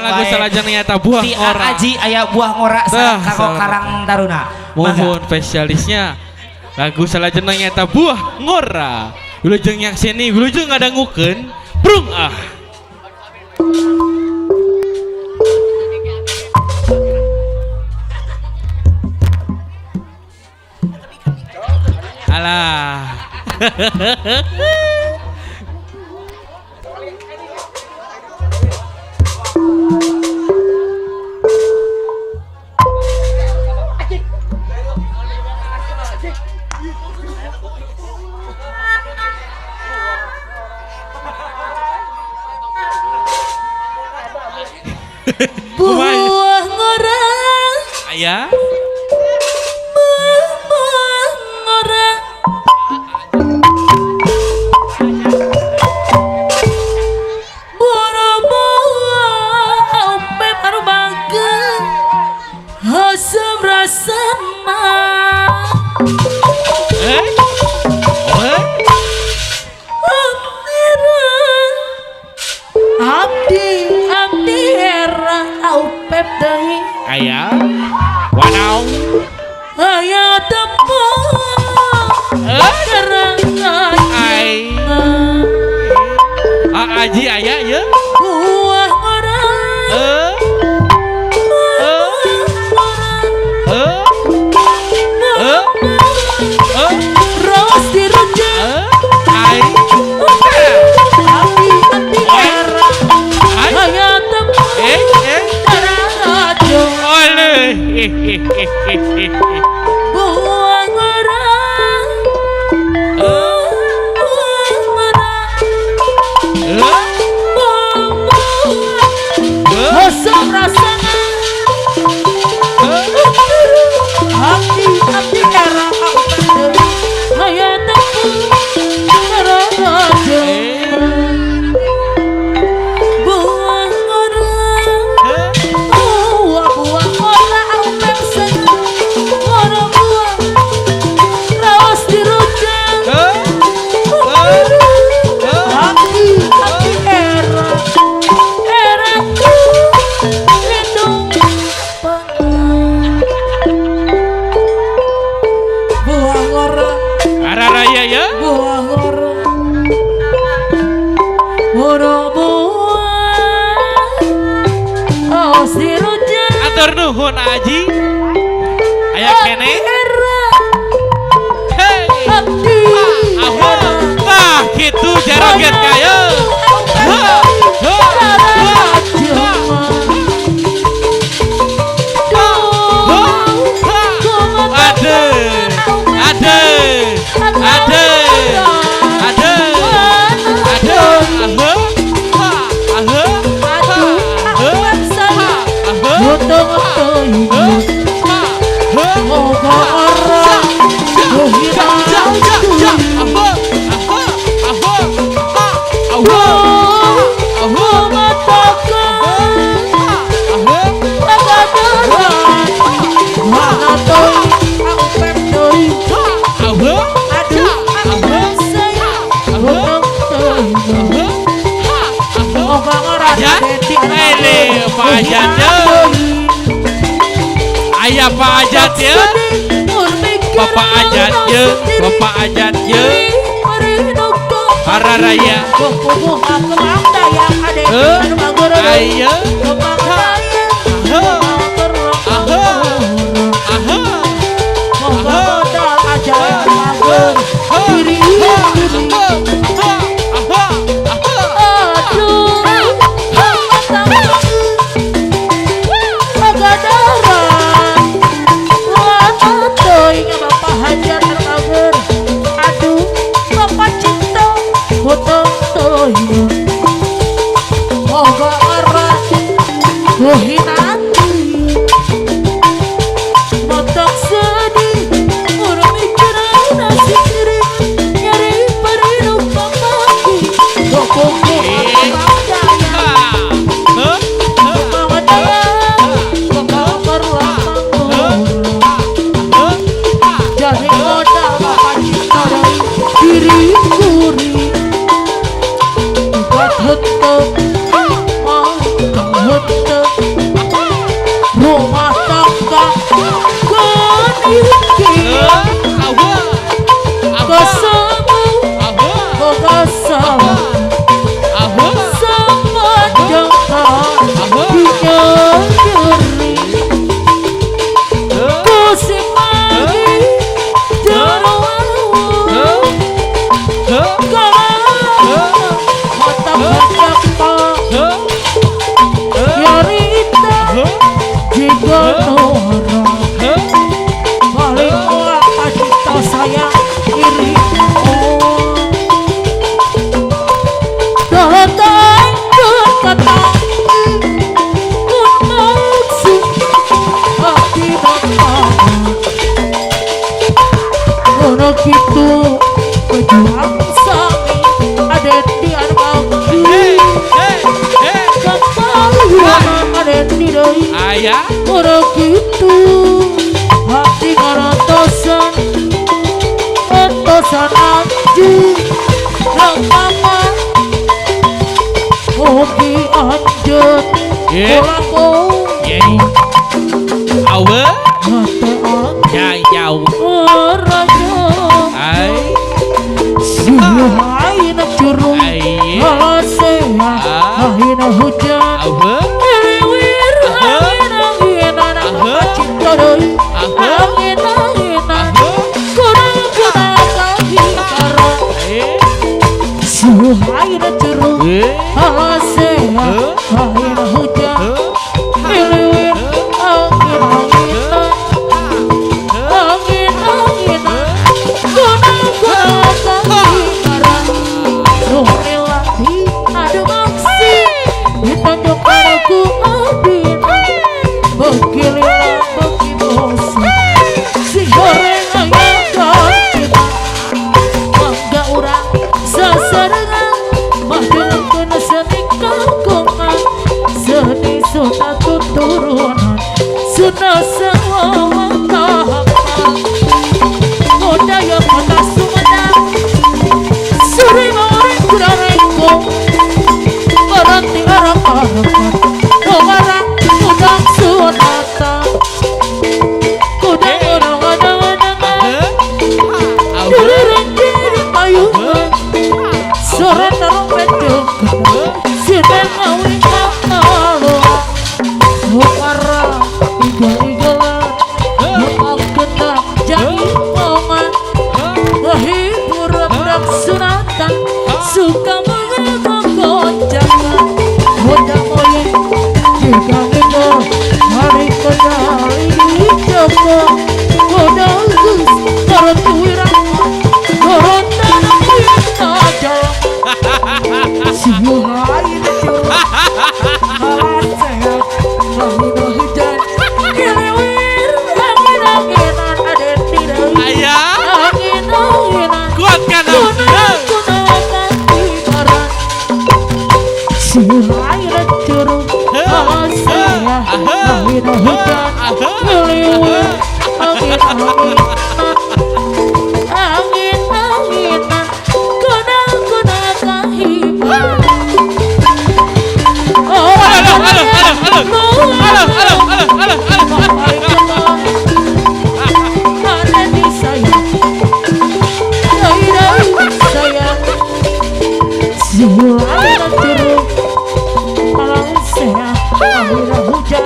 lagu salajeng nyata buah ngora. Aji aya buah ngora kanggo Karang Taruna. Mohon spesialisnya lagu salajeng nyata buah ngora. Wilujeng nyaksini, wilujeng ngadangukeun brung ah. Alah. Buah ngora Ayah buah ngora buah upe baru bagen asam rasana abdi era aupep deui Ayah Wanau aya tepung Ay Aji ayah ya buah ngora ros dirujak Ay abdi era aya tepung rajo Oleh buah ngora asam rasana abdi era aya tepung rajo buah ngora buah ngora aupep seneng ngora buah raos dirujak abdi era lindung buah ngora Araraya ya buah ngora ngora buah raos dirujak Atur nuhun Aji Ayah kene era Hey abdi Ahun Nah gitu jaroget kaya Pak Ajat ya Ayah Pak Ajat ya Bapak Ajat ya Bapak Ajat ya Hararaya Ayah Hut rumah tangga koniki kesemu kesemu sepanjang dinyeri kusik lagi jarawawu mata berjapa yarita jika nora paling apa cinta saya iri dalam tanggung kata kun maksud hati bapak orang gitu pejuang sami ada di anbagi kepala ada di doi Ayah orang gitu hati ngaratosan otosan aja yang mama hobi anjut Yeah. orang kau Jadi Awe hati Ya jauh raja Ay sihain curung Ay halasea ahina hujan Awe iriwir angin cinta doi angin kurang kaki karang sihain curung halasea ahina hujan iriwir angin kurang kaki karang Rumilahi adu maksi ditonjok aku abin begililah bagi bosan si goreng ayam kacima mangga urang sasarangan maju kena seni kagungan seni sudah tuturunan sudah semua tahapan budaya kota Sumedang suri maring kurarengko berarti arah-arahan pengarang kudang sunata kudang orang-orang diri-diri payungan sore tarung bedung sidang ngawin kakaloa pengarang igal-igalan yang kenang jadi momen hibur berak sunatan suka mengogojangan mudah mulai jika itu hari kendali joko kodagus kartu wirama korona kita jalan siuhai dicurang alat sehat lahina hujan kiriwir angin-anginan ada di dahi Ayah angin-anginan Kuatkan sihain curug halasea ahina hujan ngeliwir angin-anginan kuda-kuda kahiban ada di sayang sayang sihain curug halasea ahina hujan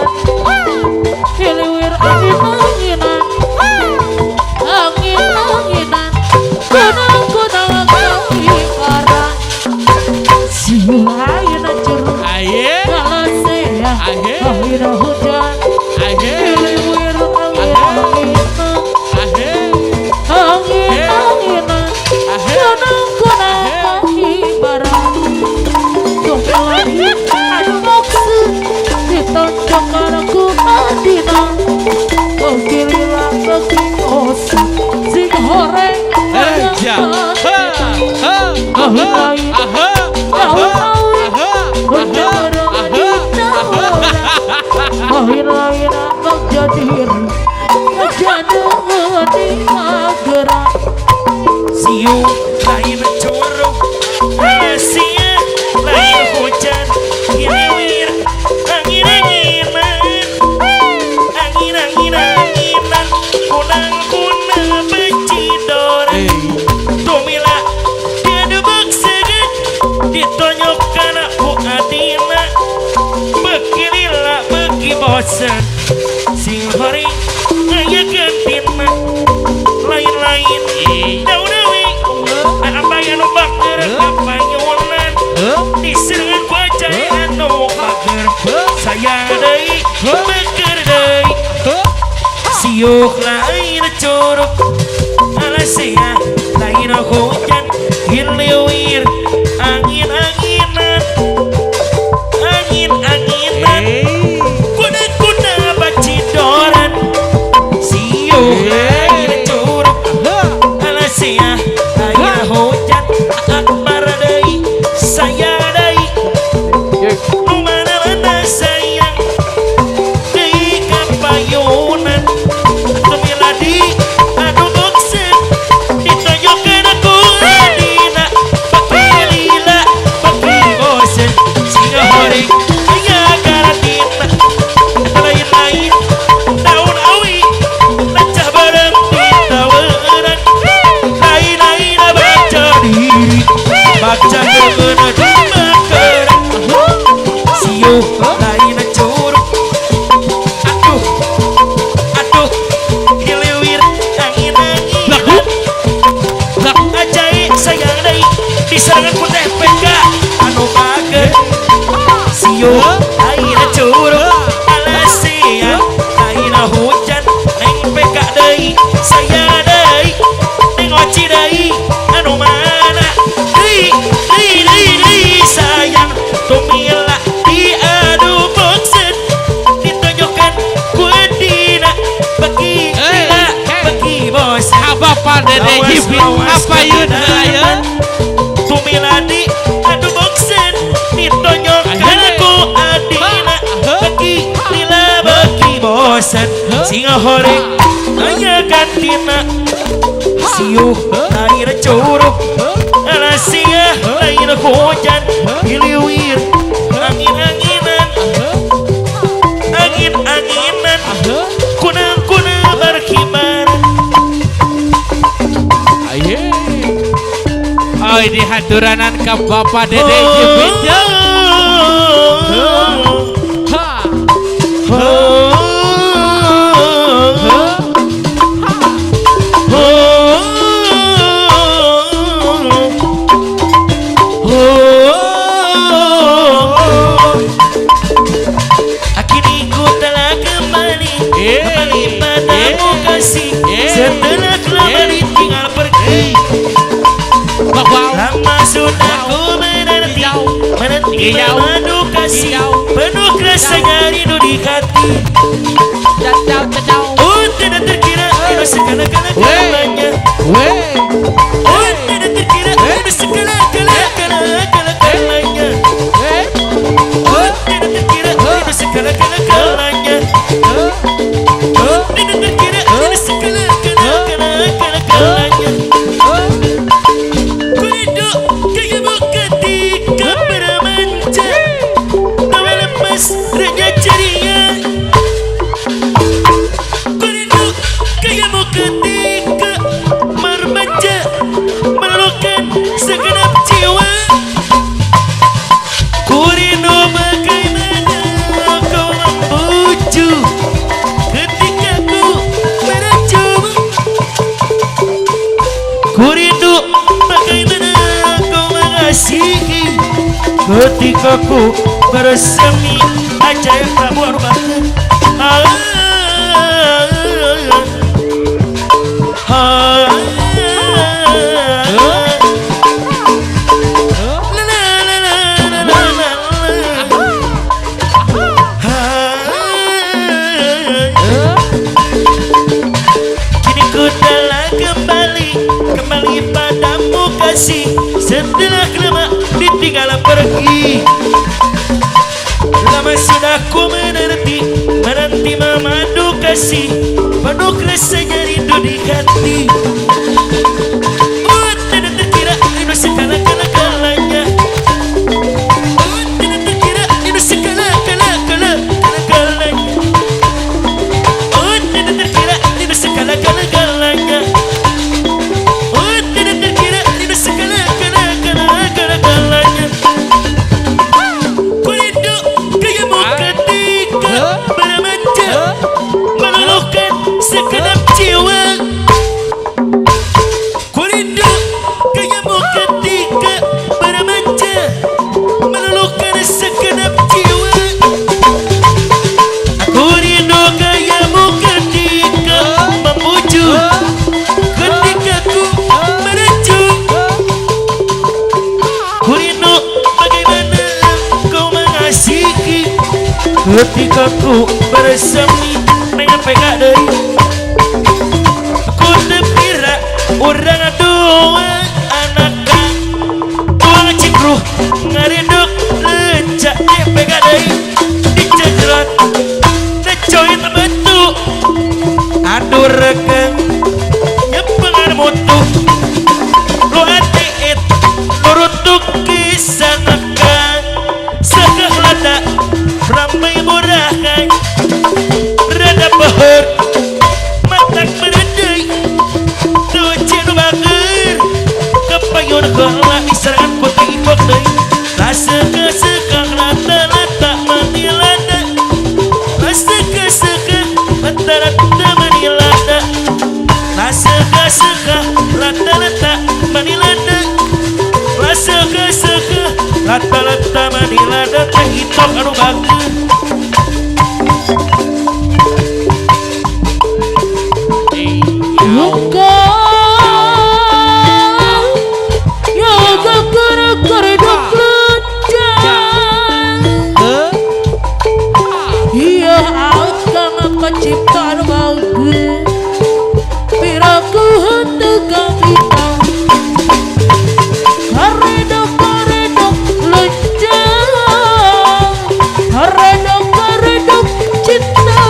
ngeliwir angin-anginan angin-anginan kuda-kuda kahibaran sihain curug Ayah halasea ahina hujan ngeliwir angin-anginan angin-anginan kuda-kuda kahibaran Tuh lagi adu maksud ditonjok aku adina bosan sing horing ngayakeun tina lain-lain daun deui apa yang bakter kapanyunan diserangan ku ajae anu bager sayang deui beker deui siuk lain curug alasia lain hujan hileuwir angin-anginan angin-anginan kuda-kuda bacidoran siuk lain curug alasia lain hujan akbar deui saya deui nu mana-mana sayang deui kapayunan miladi anu boksen ditonjokkeun aku dina pakai lila pakai bosen singa horing aya garatina lain-lain daun awi lecah bareng ditaweuran lain-lain baca diri baca keuna di makeran siuh lain curug aduh aduh hileuwir angin-anginan ajaib sayang deui diserangan ku teh PK anu bager siuh lain curug alasia lain hujan neng PK deui sayang deui neng oci deui anu mana deui sayang tumila diadu boksen ditunjukkan ku dina bagi lila bagi bosen Apa pandede jibin apa yun ayeun tumiladi adu boksen ditonjokkan aku adina bagi lila bagi bosen singa horeng aya kantina siuh lain curug alasia lain hujan hileuwir angin-anginan angin-anginan kuna-kuna berkibar aye oi di haturanan ka Bapak Dede jibin ha Akhirnya ku telah kembali padamu kasih setelah lama ditinggal pergi lama sudah ku menanti madu kasih penuh rasanya rindu di hati oh tidak terkira itu segala-galanya oh tidak terkira itu segala-galanya oh tidak terkira itu segala-galanya oh tidak terkira itu segala-galanya ku rindu kayamu ketika bermanja tawa lemas raja ceria ku rindu kayamu ketika bermanja meluluhkan segenap jiwa ku rindu bagaimana kau membujuk ketika ku meracumu ku rindu bagaimana kau mengasihi ketika ku bersemi ajaib Prabu Arbakan kini ku telah kembali padamu kasih setelah lama ditinggal pergi lama sudah ku menanti memadu kasih penuh rasanya rindu di hati oh tidak terkira itu segala-galanya oh tidak terkira itu segala-galanya oh tidak terkira itu segala-galanya oh tidak terkira itu segala-galanya ku rindu kayamu ketika bermanja kaku bersemi mengapeka dari aku depira orang dua anaknya uang cikru ngariduk lecak peka dari dicejerat decoy tebetu aduh rekan nyepengan mutu lo atiit nurutuk kisah nekan sekeh lada ramai murahan rada behar matak meredai tuh cenu bakar kepayun gala diserangan putih ibok deh rasa kesekah lata-lata menilada rasa kesekah lata-lata menilada rasa kesekah lata-lata menilada rasa kesekah lata-lata menilada teh hitok anu bakar Yoga Yoga kere-kere dok lecang Iya akan penciptaan bagus Piraku hentu kapitan Karedok lecang Karedok cinta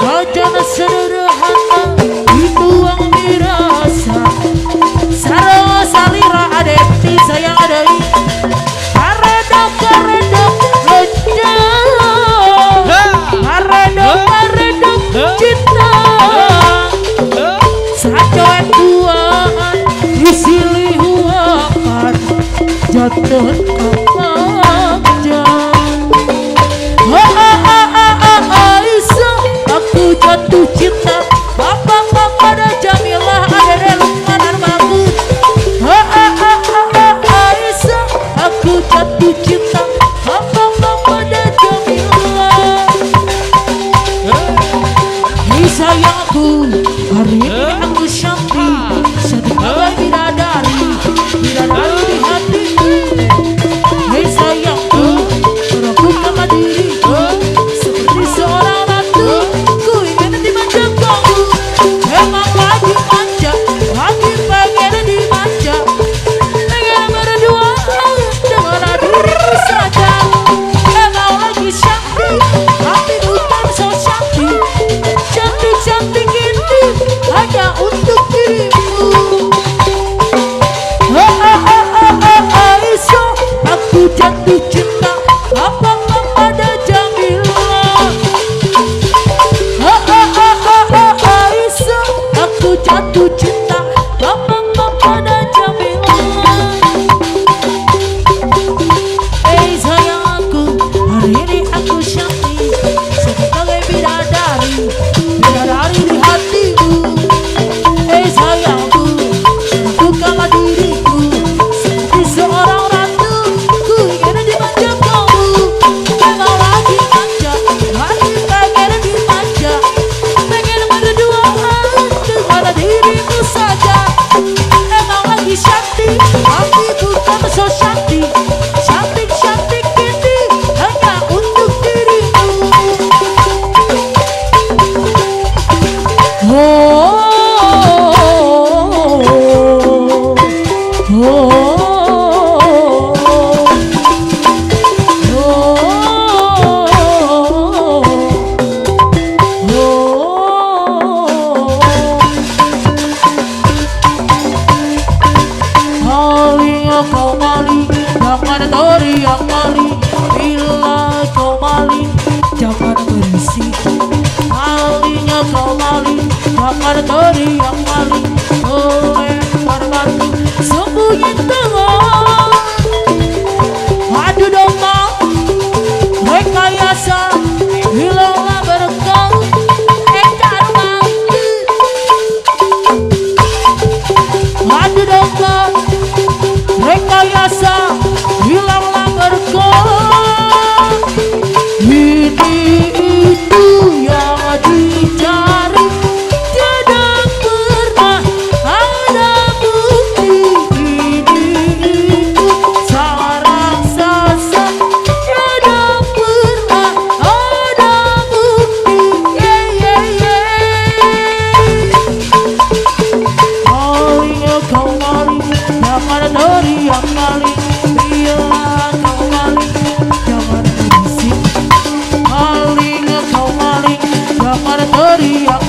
Wajana sederhana dituang dirasa Sarwa salira adepti sayang adai Karedok lecang Karedok cinta Sacoet tuaan disilih huakan Jatuh kepajang Aku jatuh cinta Bapak-bapak dan Jamilah Adere Lukman Armagut Aisyah Aku jatuh cinta Bapak-bapak dan Jamilah Hei sayangku Hari ini aku Shanti Sebagai bidadari Bidadari di hatiku Hei sayangku Meragukan diriku Seperti seorang ratu Ku ingin dimanja kamu Emang lagi manja Lagi pengen dimanja Pengen berduaan Dengan diriku saja Emang lagi Shanti Tapi bukan so Shanti Cantik-cantik ini Hanya untuk dirimu Aisyah Aku jatuh cinta Apa-apa pada Jamilah Aisyah Aku jatuh cinta Apa-apa pada Jamilah Hei sayang aku Hari ini aku Shanti Sebagai bidadari Bidadari di hatiku Hei sayangku Lakukanlah diriku Seperti seorang ratu Ku ingin dimanja kamu Memang lagi manja Lagi pengen dimanja Pengen berduaan Dengan dirimu saja Emang lagi Shanti Tapi bukan so Shanti Cantik-cantik ini Hanya untuk dirimu Kau maling, jangan teriak maling. Bila kau maling, jangan berisik. Malingnya kau maling, jangan teriak maling. Lempar batu, sembunyi tangan. Madu domba, rekayasa, hilanglah berkau. Ekar mati, madu domba. Rekayasa hilanglah berkah. Ini itu yang dicari. Tiada pernah teriak